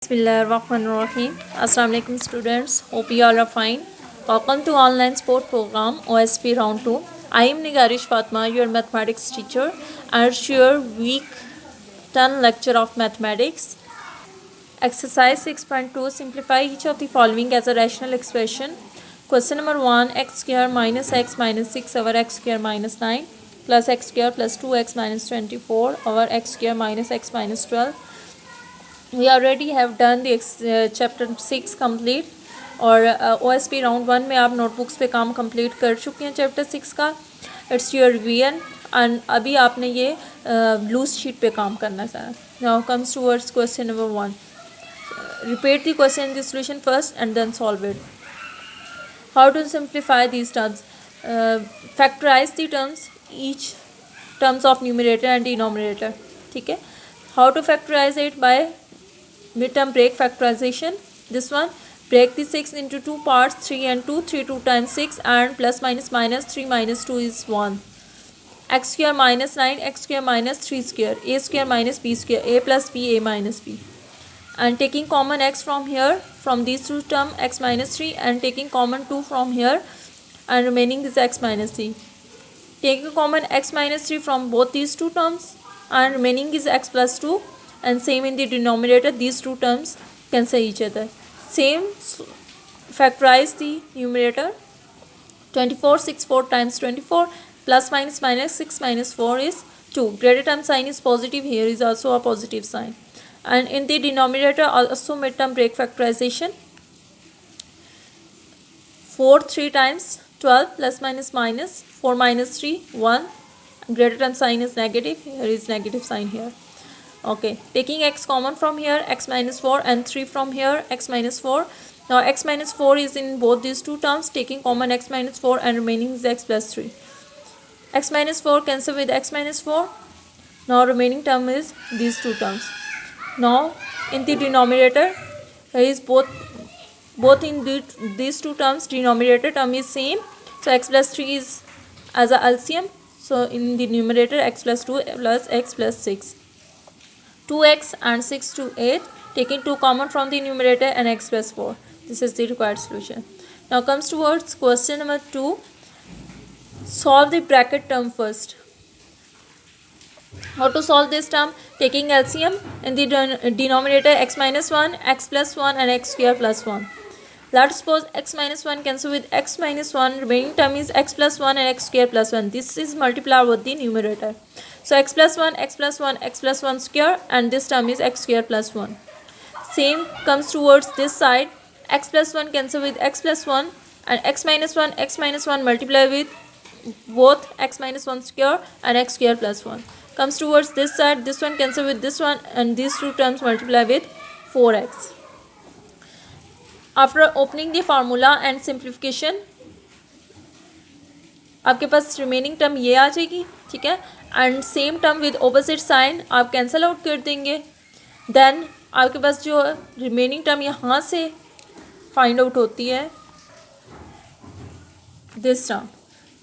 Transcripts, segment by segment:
Bismillahirrahmanirrahim. Assalamu alaikum students. Hope you all are fine. Welcome to online sport program OSP round 2. I am Nigarish Fatma, your mathematics teacher, and it's your week 10 lecture of mathematics. Exercise 6.2. Simplify each of the following as a rational expression. Question number 1. X square minus x minus 6 over x square minus 9 plus x square plus 2x minus 24 over x square minus x minus 12. We already have done the chapter 6 complete और OSP round 1 में आप notebooks पे काम complete कर चुके हैं chapter 6 का. It's your revision and अभी आपने ये लूज शीट पे काम करना है. Now comes towards question number 1. Repeat the question the solution first and then solve it. How to simplify these terms. Factorise the terms each terms of numerator and denominator. ठीक है. How to factorise it by midterm break factorization. This one, break the 6 into 2 parts, 3 and 2, 3 2 times 6 and plus minus minus 3 minus 2 is 1. X square minus 9, x square minus 3 square, a square minus b square, a plus b, a minus b. And taking common x from here, from these two term x minus 3 and taking common 2 from here and remaining is x minus 3. Taking common x minus 3 from both these two terms and remaining is x plus 2. And same in the denominator, these two terms cancel each other. Same, factorize the numerator. 24 6 4 times 24 plus minus minus 6 minus 4 is 2. Greater term sign is positive, here is also a positive sign. And in the denominator also midterm break factorization. 4 3 times 12 plus minus minus 4 minus 3 1. Greater term sign is negative, here is negative sign here. Okay, taking x common from here, x minus 4 and 3 from here, x minus 4. Now x minus 4 is in both these two terms, taking common x minus 4 and remaining is x plus 3. X minus 4 cancel with x minus 4. Now remaining term is these two terms. Now in the denominator, there is both in these two terms, denominator term is same. So x plus 3 is as a LCM. So in the numerator, x plus 2 plus x plus 6. 2x and 6 to 8, taking 2 common from the numerator and x plus 4. This is the required solution. Now comes towards question number 2. Solve the bracket term first. How to solve this term? Taking LCM in the denominator, x minus 1, x plus 1 and x square plus 1. Let's suppose x minus 1 cancel with x minus 1, remaining term is x plus 1 and x square plus 1. This is multiplied with the numerator. So x plus 1, x plus 1, x plus 1 square and this term is x square plus 1. Same comes towards this side. X plus 1 cancel with x plus 1 and x minus 1 multiply with both x minus 1 square and x square plus 1. Comes towards this side. This one cancel with this one and these two terms multiply with 4x. After opening the formula and simplification, आपके पास remaining term ये आ जाएगी. ठीक है. And same term with opposite sign आप cancel out कर देंगे. Then आपके पास जो रिमेनिंग टर्म यहाँ से फाइंड आउट होती है, this term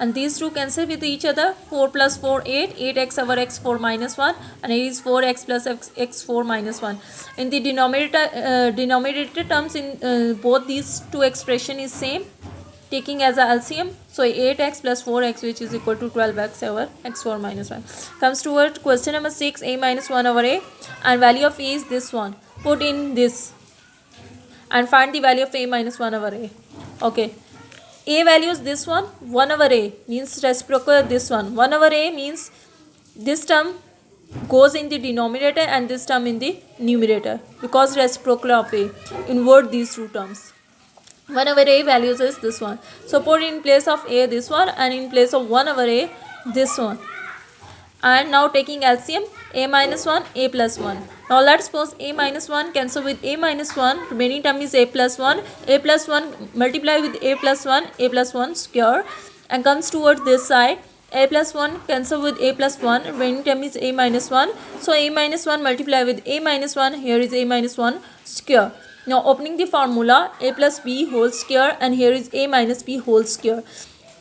and these two cancel with each other. 4 plus 4 8, 8x over x 4 minus 1 and it is 4x plus x 4 minus 1. In the denominator terms in both these two expression is same, taking as a LCM. So 8x plus 4x which is equal to 12x over x 4 minus 1. Comes toward question number 6. A minus 1 over a and value of a is this one. Put in this and find the value of a minus 1 over a. Okay. A value is this one. 1 over a means reciprocal this one. 1 over a means this term goes in the denominator and this term in the numerator because reciprocal of a. Invert these two terms. 1 over a values is this one. So put in place of a this one and in place of 1 over a this one. And now taking LCM, a minus 1, a plus 1. Now let's suppose a minus 1 cancel with a minus 1, remaining term is a plus 1. A plus 1 multiply with a plus 1 square and comes towards this side. A plus 1 cancel with a plus 1, remaining term is a minus 1. So a minus 1 multiply with a minus 1, here is a minus 1 square. Now opening the formula, a plus b whole square and here is a minus b whole square,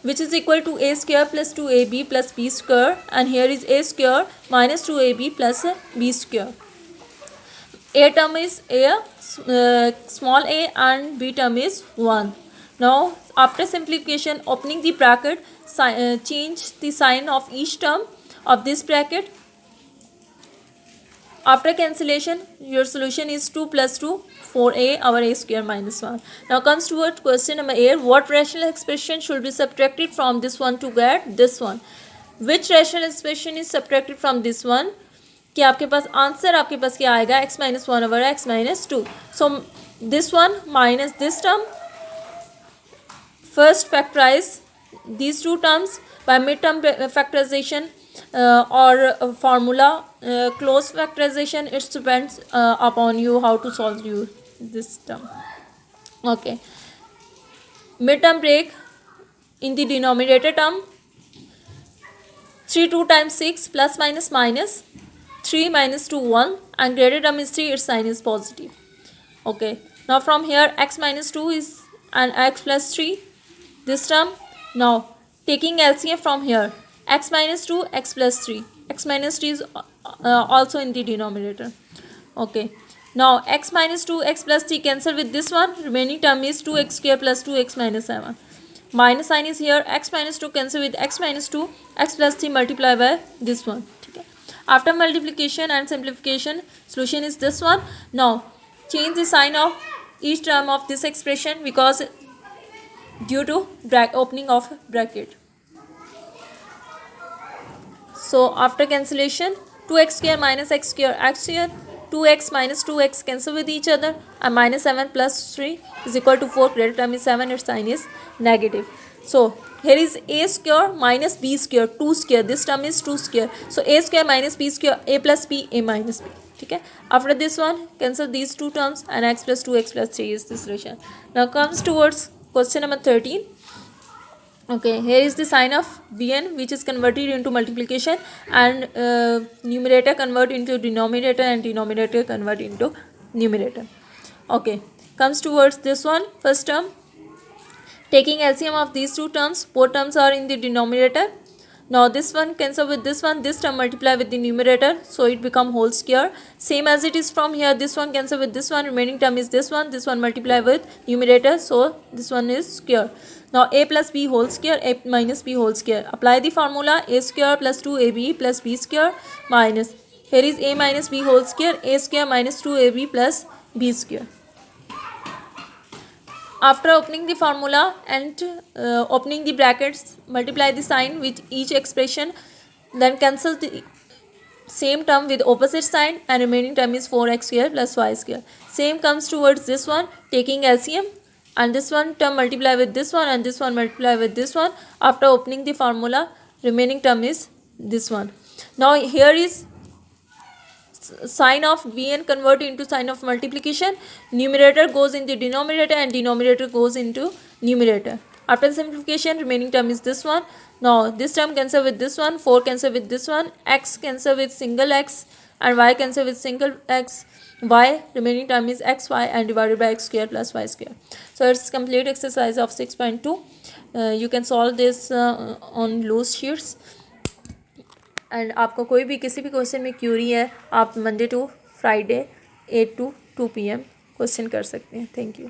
which is equal to a square plus 2ab plus b square and here is a square minus 2ab plus b square. A term is small a and B term is 1. Now after simplification, opening the bracket, change the sign of each term of this bracket. After cancellation, your solution is 2 plus 2, 4a, our a square minus 1. Now comes towards question number 8. What rational expression should be subtracted from this one to get this one? Which rational expression is subtracted from this one? कि आपके पास answer आपके पास क्या आएगा, x minus 1 over x minus 2. So this one minus this term. First factorize these two terms by midterm factorization or formula. Close factorization, it depends upon you how to solve this term. Okay. Midterm break in the denominator term. 3 2 times 6 plus minus minus 3 minus 2 1 and greater term is 3, its sign is positive. Okay. Now from here x minus 2 is and x plus 3 this term. Now taking LCM from here, x minus 2 x plus 3, x minus 3 is also in the denominator. Okay. Now x minus 2 x plus 3 cancel with this one, remaining term is 2x square plus 2x minus 7. Minus sign is here, x minus 2 cancel with x minus 2, x plus 3 multiply by this one. Okay. After multiplication and simplification, solution is this one. Now change the sign of each term of this expression because due to opening of bracket. So after cancellation, 2x square minus x square x square, 2x minus 2x cancel with each other, and minus 7 plus 3 is equal to 4. Greater term is 7, its sign is negative. So here is a square minus b square, 2 square, this term is 2 square. So a square minus b square, a plus b, a minus b. Okay. After this one, cancel these two terms and x plus 2 x plus 3 is the solution. Now comes towards question number 13. Okay, here is the sign of Bn which is converted into multiplication and numerator convert into denominator and denominator convert into numerator. Okay, comes towards this one, first term. Taking LCM of these two terms, both terms are in the denominator. Now this one cancel with this one, this term multiply with the numerator, so it become whole square. Same as it is from here, this one cancel with this one, remaining term is this one multiply with numerator, so this one is square. Now a plus b whole square, a minus b whole square. Apply the formula, a square plus 2ab plus b square minus, here is a minus b whole square, a square minus 2ab plus b square. After opening the formula and opening the brackets, multiply the sign with each expression, then cancel the same term with opposite sign and remaining term is 4x square plus y square. Same comes towards this one, taking LCM and this one term multiply with this one and this one multiply with this one. After opening the formula, remaining term is this one. Now here is sign of Bn convert into sign of multiplication. Numerator goes in the denominator and denominator goes into numerator. After simplification, remaining term is this one. Now this term cancel with this one, 4 cancel with this one, x cancel with single x and y cancel with single x, y remaining term is xy and divided by x square plus y square. So it's complete exercise of 6.2. You can solve this on loose sheets. And आपको कोई भी किसी भी question में query है, आप Monday to Friday 8 to 2 PM question कर सकते हैं. Thank you.